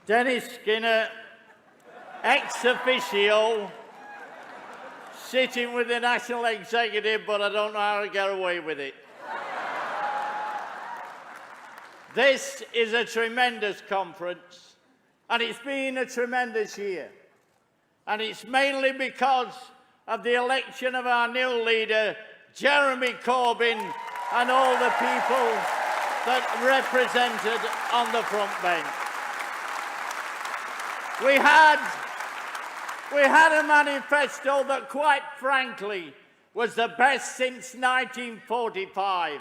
Dennis Skinner, ex officio, sitting with the National Executive, but I don't know how to get away with it. This is a tremendous conference, and it's been a tremendous year. And it's mainly because of the election of our new leader, Jeremy Corbyn, and all the people that represented on the front bench. We had a manifesto that, quite frankly, was the best since 1945.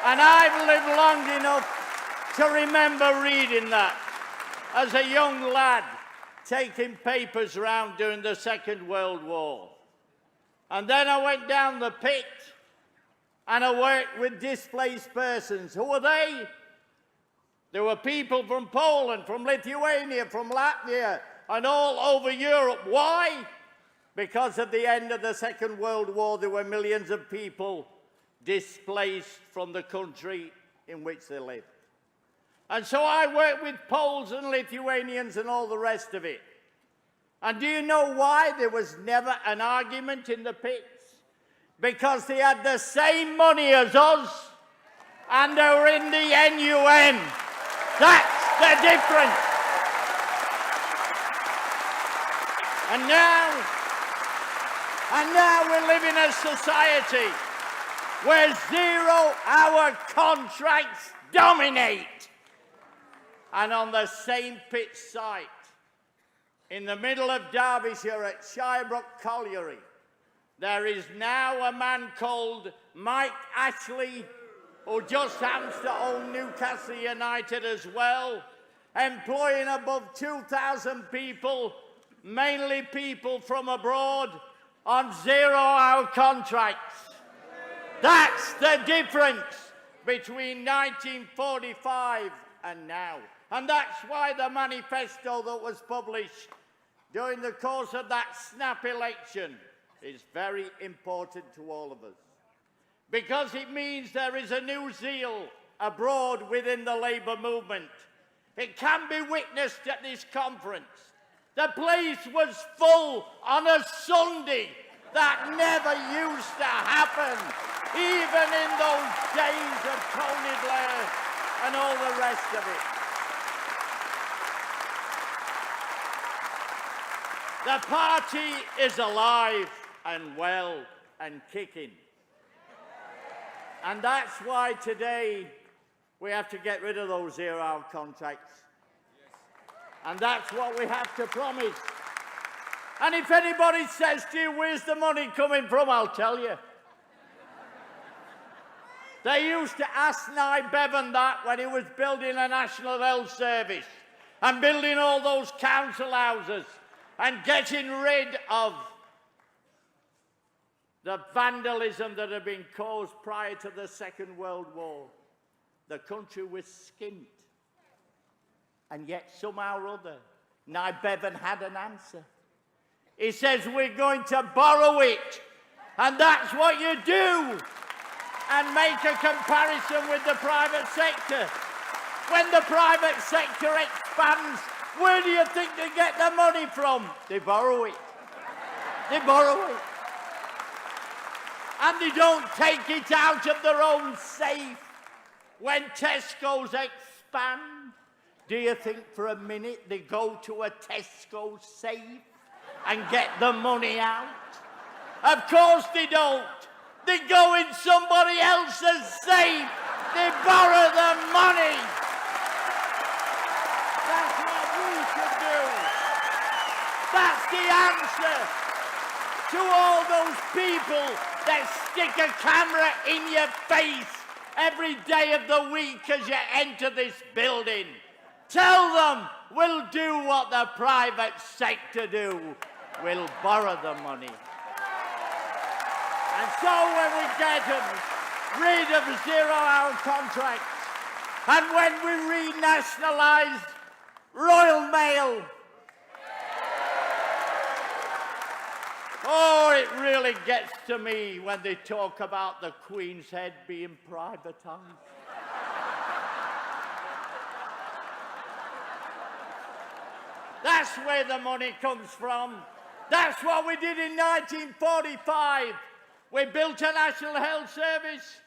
And I've lived long enough to remember reading that as a young lad, taking papers around during the Second World War. And then I went down the pit and I worked with displaced persons. Who were they? There were people from Poland, from Lithuania, from Latvia, and all over Europe. Why? Because at the end of the Second World War, there were millions of people displaced from the country in which they lived. And so I worked with Poles and Lithuanians and all the rest of it. And do you know why there was never an argument in the pits? Because they had the same money as us, and they were in the NUN. That's the difference. And now we live in a society where 0-hour contracts dominate. And on the same pit site, in the middle of Derbyshire at Shirebrook Colliery, there is now a man called Mike Ashley, who just happens to own Newcastle United as well, employing above 2,000 people, mainly people from abroad, on 0-hour contracts. That's the difference between 1945 and now. And that's why the manifesto that was published during the course of that snap election is very important to all of us. Because it means there is a new zeal abroad within the Labour movement. It can be witnessed at this conference. The place was full on a Sunday. That never used to happen, even in those days of Tony Blair and all the rest of it. The party is alive and well and kicking. And that's why today we have to get rid of those 0-hour contracts. And that's what we have to promise. And if anybody says to you, where's the money coming from, I'll tell you. They used to ask Nye Bevan that when he was building a National Health Service and building all those council houses and getting rid of the vandalism that had been caused prior to the Second World War. The country was skint. And yet somehow or other, Nye Bevan had an answer. He says, we're going to borrow it. And that's what you do. And make a comparison with the private sector. When the private sector expands, where do you think they get the money from? They borrow it. They borrow it. And they don't take it out of their own safe. When Tesco's expand, do you think for a minute they go to a Tesco safe and get the money out? Of course they don't. They go in somebody else's safe. They borrow the money. That's what we should do. That's the answer to all those people that stick a camera in your face every day of the week as you enter this building. Tell them we'll do what the private sector do. We'll borrow the money. And so when we get rid of 0-hour contracts, and when we renationalise Royal Mail, Oh, it really gets to me when they talk about the Queen's head being privatised. That's where the money comes from. That's what we did in 1945. We built a National Health Service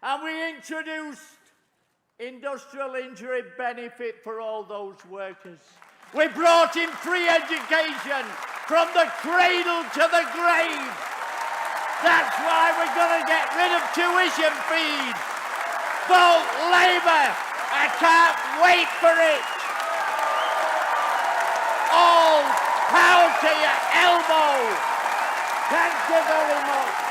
and we introduced industrial injury benefit for all those workers. We brought in free education from the cradle to the grave. That's why we're going to get rid of tuition fees. Vote Labour. I can't wait for it. All power to your elbow. Thank you very much.